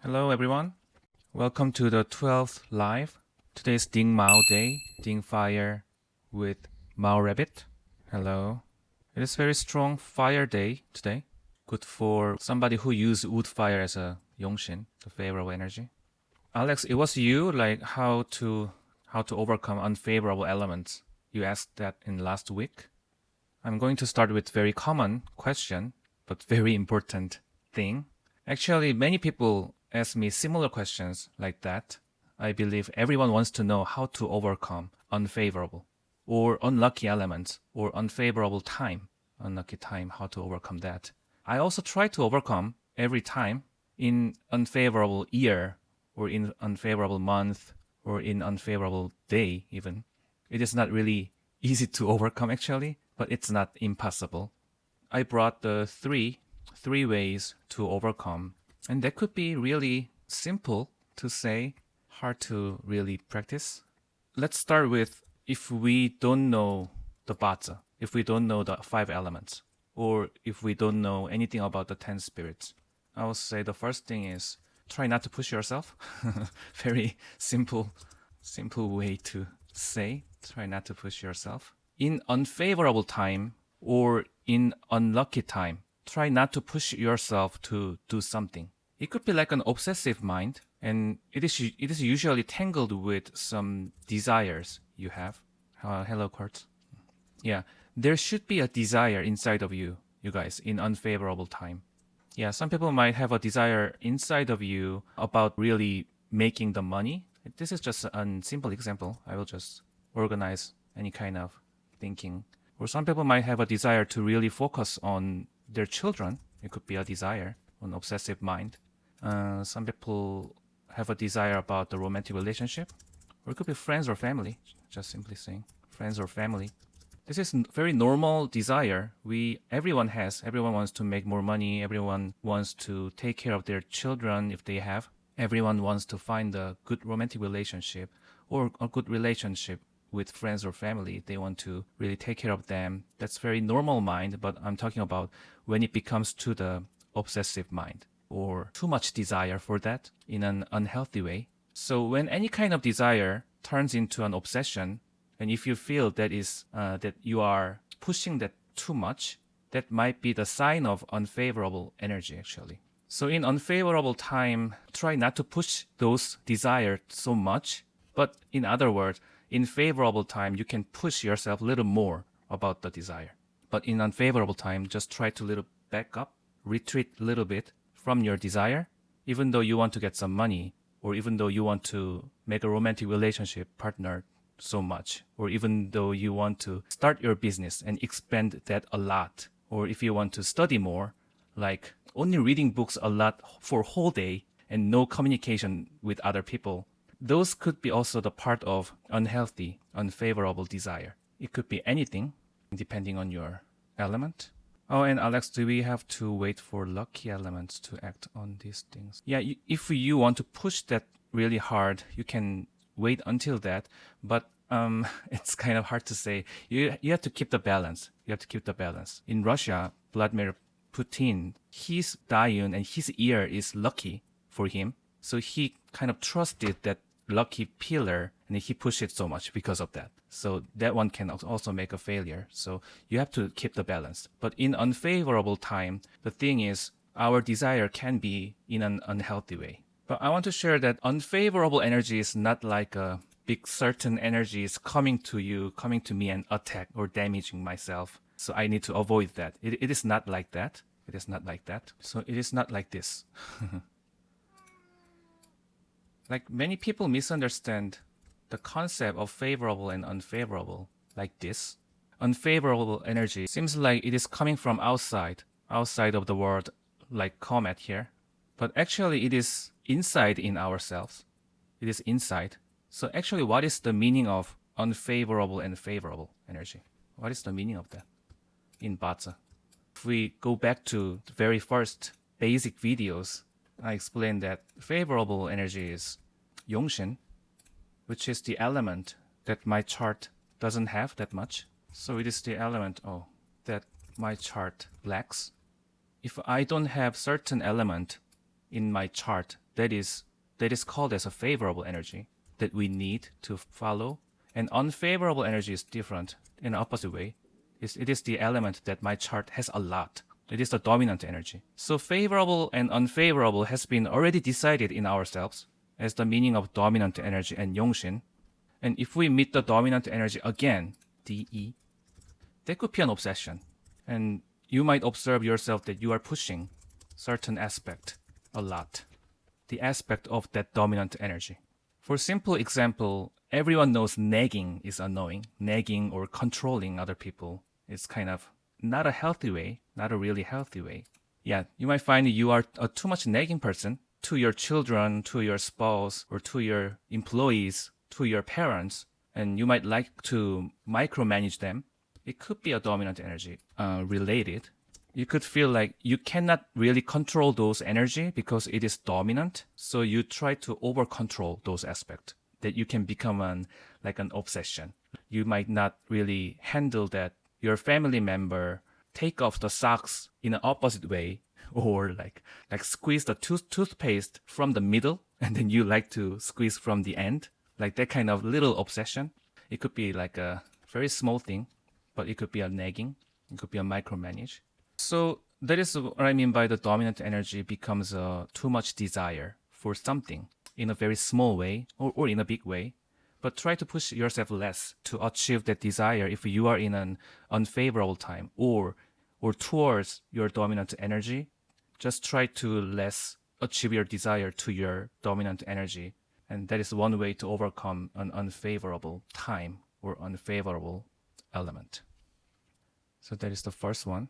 Hello everyone. Welcome to the 12th live. Today is Ding Mao Day, Ding Fire with Mao Rabbit. Hello. It is very strong fire day today. Good for somebody who use wood fire as a Yongshin, the favorable energy. Alex, it was you like how to overcome unfavorable elements. You asked that in last week. I'm going to start with very common question, but very important thing. Actually, many people ask me similar questions like that. I believe everyone wants to know how to overcome unfavorable or unlucky elements or unfavorable time. Unlucky time, how to overcome that. I also try to overcome every time in unfavorable year or in unfavorable month or in unfavorable day even. It is not really easy to overcome actually, but it's not impossible. I brought the three ways to overcome, and that could be really simple to say, hard to really practice. Let's start with if we don't know the Bazi, if we don't know the 5 elements, or if we don't know anything about the 10 spirits. I would say the first thing is try not to push yourself. Very simple way to say, try not to push yourself. In unfavorable time or in unlucky time, try not to push yourself to do something. It could be like an obsessive mind, and it is usually tangled with some desires you have. Hello, Kurt. Yeah, there should be a desire inside of you, you guys, in unfavorable time. Yeah, some people might have a desire inside of you about really making the money. This is just a simple example. I will just organize any kind of thinking. Or some people might have a desire to really focus on their children. It could be a desire, an obsessive mind. Some people have a desire about the romantic relationship. Or it could be friends or family, just simply saying friends or family. This is very normal desire. Everyone has. Everyone wants to make more money. Everyone wants to take care of their children if they have. Everyone wants to find a good romantic relationship or a good relationship with friends or family. They want to really take care of them. That's very normal mind, but I'm talking about when it becomes to the obsessive mind or too much desire for that in an unhealthy way. So when any kind of desire turns into an obsession, and if you feel that is that you are pushing that too much, that might be the sign of unfavorable energy actually. So in unfavorable time, try not to push those desires so much. But in other words, in favorable time, you can push yourself a little more about the desire. But in unfavorable time, just try to little back up, retreat a little bit from your desire, even though you want to get some money, or even though you want to make a romantic relationship partner so much, or even though you want to start your business and expand that a lot, or if you want to study more, like only reading books a lot for a whole day and no communication with other people, those could be also the part of unhealthy, unfavorable desire. It could be anything, depending on your element. Oh, and Alex, do we have to wait for lucky elements to act on these things? Yeah, if you want to push that really hard, you can wait until that, but it's kind of hard to say. You have to keep the balance. You have to keep the balance. In Russia, Vladimir Putin, his Dayun and his year is lucky for him, so he kind of trusted that lucky pillar and he pushed it so much because of that. So that one can also make a failure. So you have to keep the balance. But in unfavorable time, the thing is our desire can be in an unhealthy way. But I want to share that unfavorable energy is not like a big certain energy is coming to you, coming to me and attack or damaging myself. So I need to avoid that. It is not like that. It is not like that. So it is not like this. Like many people misunderstand the concept of favorable and unfavorable like this. Unfavorable energy seems like it is coming from outside of the world, like comet here. But actually it is inside in ourselves. It is inside. So actually what is the meaning of unfavorable and favorable energy? What is the meaning of that in Bazi? If we go back to the very first basic videos, I explained that favorable energy is Yongshin, which is the element that my chart doesn't have that much. So it is the element that my chart lacks. If I don't have certain element in my chart that is called as a favorable energy that we need to follow. And unfavorable energy is different in an opposite way. It is the element that my chart has a lot. It is the dominant energy. So favorable and unfavorable has been already decided in ourselves as the meaning of dominant energy and Yongshin. And if we meet the dominant energy again, DE, that could be an obsession. And you might observe yourself that you are pushing certain aspect a lot. The aspect of that dominant energy. For simple example, everyone knows nagging is annoying. Nagging or controlling other people is kind of not a healthy way, not a really healthy way. Yeah, you might find you are a too much nagging person to your children, to your spouse, or to your employees, to your parents, and you might like to micromanage them. It could be a dominant energy related. You could feel like you cannot really control those energy because it is dominant. So you try to over control those aspects that you can become an obsession. You might not really handle that your family member take off the socks in an opposite way, or like squeeze the toothpaste from the middle and then you like to squeeze from the end, like that kind of little obsession. It could be like a very small thing, but it could be a nagging, it could be a micromanage. So that is what I mean by the dominant energy becomes too much desire for something in a very small way or in a big way. But try to push yourself less to achieve that desire if you are in an unfavorable time or towards your dominant energy. Just try to less achieve your desire to your dominant energy. And that is one way to overcome an unfavorable time or unfavorable element. So that is the first one.